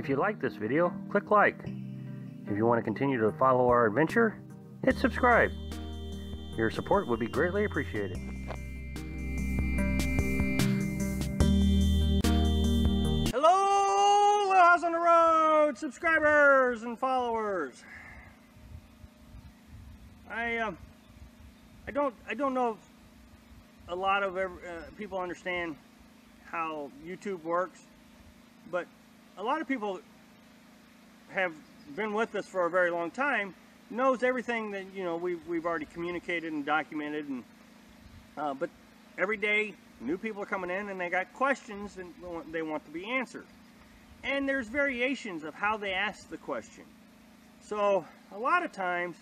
If you like this video, click like. If you want to continue to follow our adventure, hit subscribe. Your support would be greatly appreciated. Hello, Little House on the Road subscribers and followers. I don't know if a lot of people understand how YouTube works, but a lot of people have been with us for a very long time, knows everything that we've already communicated and documented, and but every day new people are coming in and they got questions and they want to be answered, and there's variations of how they ask the question. So a lot of times,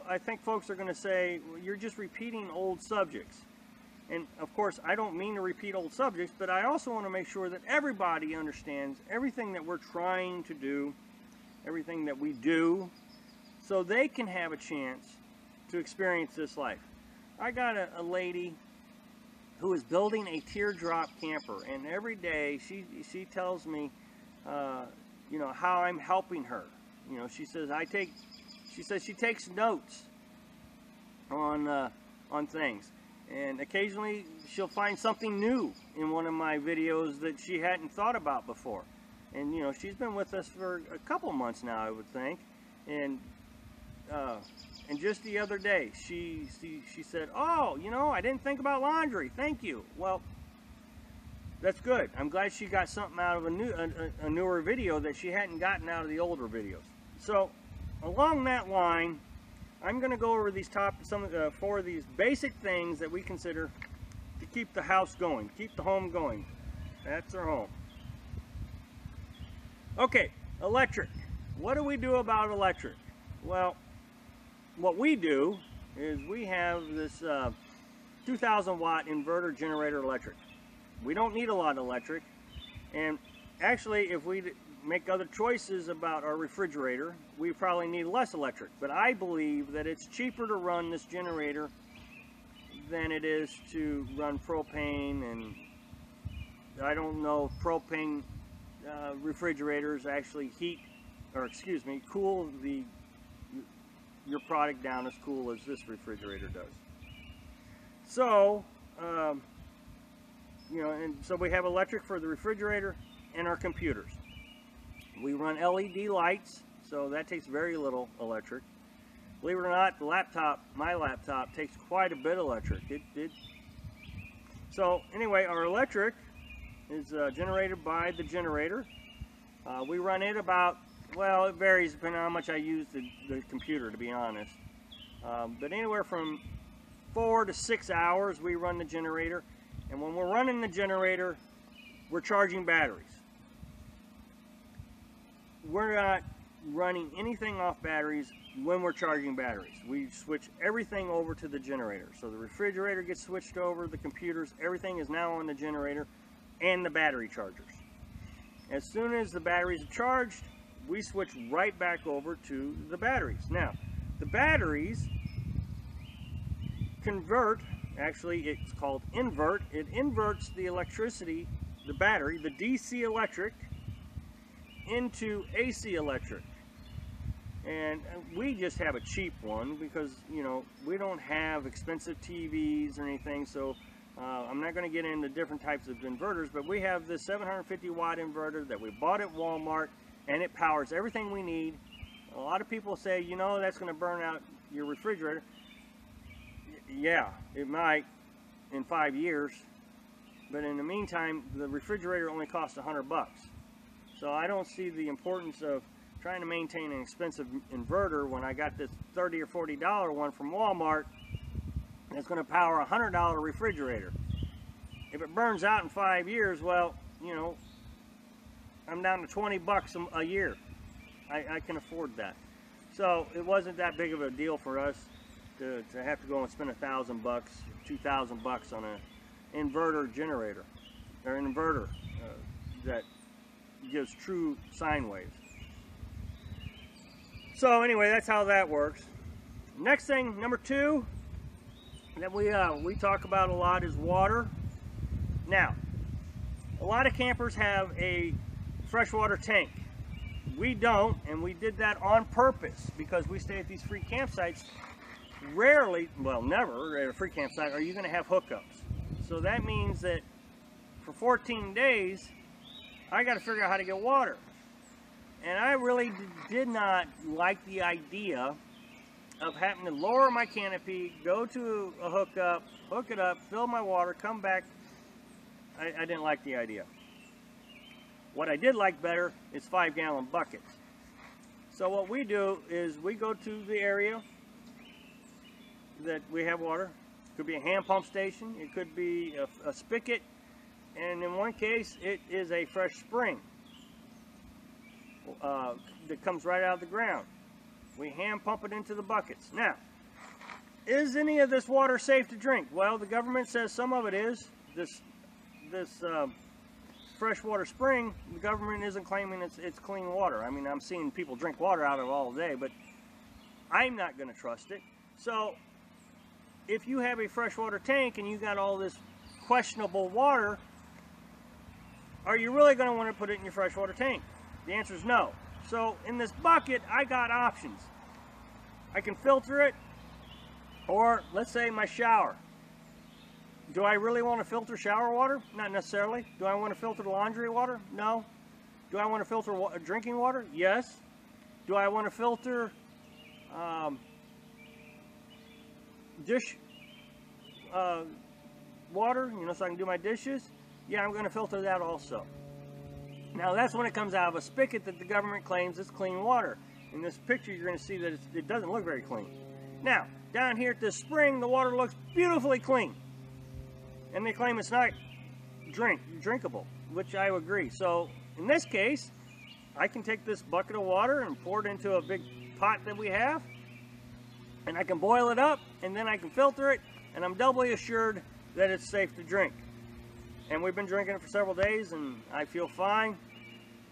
I think folks are going to say, well, you're just repeating old subjects. And of course, I don't mean to repeat old subjects, but I also want to make sure that everybody understands everything that we're trying to do, everything that we do, so they can have a chance to experience this life. I got a lady who is building a teardrop camper, and every day she tells me, how I'm helping her. She says she takes notes on things. And occasionally she'll find something new in one of my videos that she hadn't thought about before. And she's been with us for a couple months now, I would think. And just the other day she said, "Oh, I didn't think about laundry. Thank you." Well, that's good. I'm glad she got something out of a newer video that she hadn't gotten out of the older videos. So along that line, I'm going to go over these four of these basic things that we consider to keep the house going, keep the home going. That's our home. Okay, electric. What do we do about electric? Well, what we do is we have this 2,000 watt inverter generator electric. We don't need a lot of electric, and actually if we make other choices about our refrigerator, we probably need less electric. But I believe that it's cheaper to run this generator than it is to run propane, and I don't know if propane refrigerators actually cool your product down as cool as this refrigerator does. So and so we have electric for the refrigerator and our computers. We run LED lights, so that takes very little electric. Believe it or not, my laptop takes quite a bit of electric. So anyway, our electric is generated by the generator. We run it about, well, it varies depending on how much I use the computer, to be honest. But anywhere from 4 to 6 hours we run the generator. And when we're running the generator, we're charging batteries. We're not running anything off batteries when we're charging batteries. We switch everything over to the generator. So the refrigerator gets switched over, the computers, everything is now on the generator and the battery chargers. As soon as the batteries are charged, we switch right back over to the batteries. Now, the batteries convert, actually it's called invert. It inverts the electricity, the battery, the DC electric, into AC electric. And we just have a cheap one because we don't have expensive TVs or anything, so I'm not going to get into different types of inverters, but we have this 750 watt inverter that we bought at Walmart, and it powers everything we need. A lot of people say, that's going to burn out your refrigerator. Yeah, it might in 5 years, but in the meantime the refrigerator only costs $100. So I don't see the importance of trying to maintain an expensive inverter when I got this $30 or $40 one from Walmart that's going to power a $100 refrigerator. If it burns out in 5 years, well, I'm down to $20 a year. I can afford that. So it wasn't that big of a deal for us to have to go and spend $1,000, $2,000 on an inverter generator, or an inverter that gives true sine waves. So anyway, that's how that works. Next thing, number 2, that we talk about a lot is water. Now, a lot of campers have a freshwater tank. we don't, and we did that on purpose because we stay at these free campsites. Rarely, well, never at a free campsite are you going to have hookups. So that means that for 14 days, I got to figure out how to get water. And I really did not like the idea of having to lower my canopy, go to a hookup, hook it up, fill my water, come back. I didn't like the idea. What I did like better is 5-gallon buckets. So what we do is we go to the area that we have water. It could be a hand pump station, it could be a spigot, and in one case it is a fresh spring that comes right out of the ground. We hand pump it into the buckets. Now, is any of this water safe to drink? Well, the government says some of it is. This freshwater spring, the government isn't claiming it's clean water. I mean, I'm seeing people drink water out of it all day, but I'm not going to trust it. So, if you have a freshwater tank and you got all this questionable water, are you really going to want to put it in your freshwater tank? The answer is no. So in this bucket, I got options. I can filter it, or let's say my shower. Do I really want to filter shower water? Not necessarily. Do I want to filter the laundry water? No. Do I want to filter drinking water? Yes. Do I want to filter dish water, you know, so I can do my dishes? Yeah, I'm going to filter that also. Now that's when it comes out of a spigot that the government claims is clean water. In this picture you're going to see that it doesn't look very clean. Now, down here at this spring, the water looks beautifully clean. And they claim it's not drinkable, which I agree. So in this case, I can take this bucket of water and pour it into a big pot that we have, and I can boil it up, and then I can filter it, and I'm doubly assured that it's safe to drink. And we've been drinking it for several days, and I feel fine,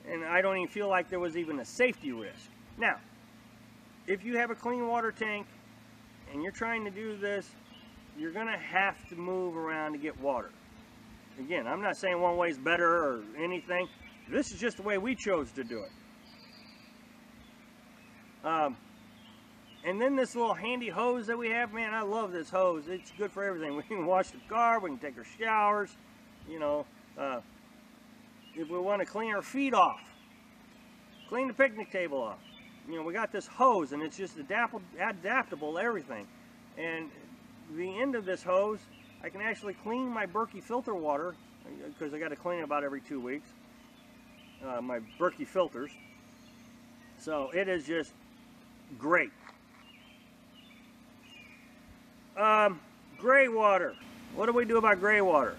and I don't even feel like there was even a safety risk. Now, if you have a clean water tank and you're trying to do this, you're going to have to move around to get water. Again, I'm not saying one way is better or anything. This is just the way we chose to do it. And then this little handy hose that we have, man, I love this hose. It's good for everything. We can wash the car, we can take our showers, you know, if we want to clean our feet off, clean the picnic table off. You know, we got this hose, and it's just adaptable to everything. And the end of this hose, I can actually clean my Berkey filter water, because I got to clean it about every 2 weeks, my Berkey filters. So it is just great. Gray water. What do we do about gray water?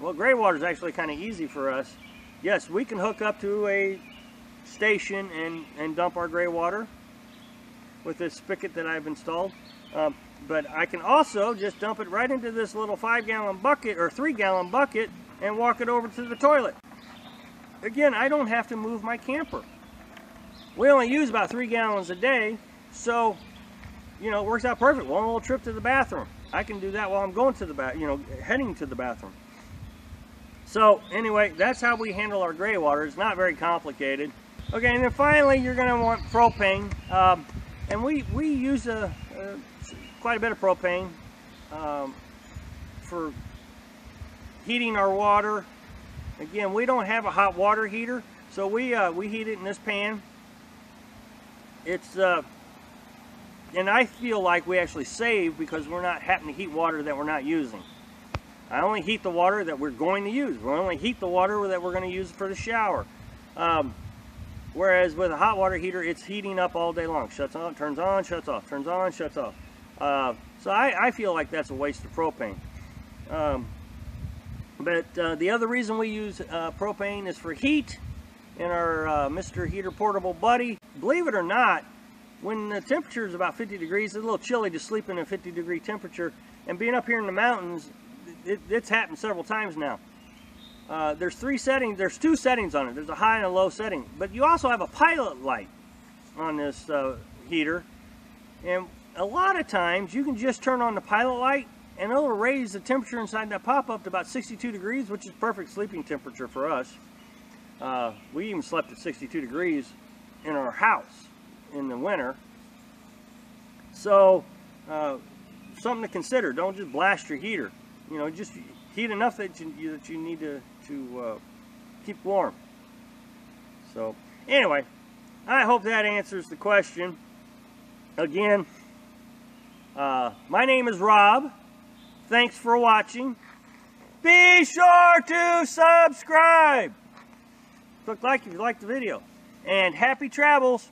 Well, gray water is actually kind of easy for us. Yes, we can hook up to a station and dump our gray water with this spigot that I've installed. But I can also just dump it right into this little 5-gallon bucket or 3-gallon bucket and walk it over to the toilet. Again, I don't have to move my camper. We only use about 3 gallons a day, so you know, it works out perfect. One little trip to the bathroom. I can do that while I'm going to the heading to the bathroom. So anyway, that's how we handle our gray water. It's not very complicated. Okay, and then finally you're going to want propane. And we use quite a bit of propane for heating our water. Again, we don't have a hot water heater, so we heat it in this pan. It's and I feel like we actually save because we're not having to heat water that we're not using. I only heat the water that we're going to use. We only heat the water that we're going to use for the shower. Whereas with a hot water heater, it's heating up all day long. Shuts on, turns on, shuts off, turns on, shuts off. So I feel like that's a waste of propane. But the other reason we use propane is for heat in our Mr. Heater Portable Buddy. Believe it or not, when the temperature is about 50 degrees, it's a little chilly to sleep in a 50-degree temperature. And being up here in the mountains, it's happened several times now. There's 3 settings. There's 2 settings on it. There's a high and a low setting. But you also have a pilot light on this heater. And a lot of times, you can just turn on the pilot light, and it'll raise the temperature inside that pop-up to about 62 degrees, which is perfect sleeping temperature for us. We even slept at 62 degrees in our house in the winter. So something to consider. Don't just blast your heater. You know, just heat enough that you need to keep warm. So anyway, I hope that answers the question. Again, my name is Rob. Thanks for watching. Be sure to subscribe. Click like if you liked the video. And happy travels.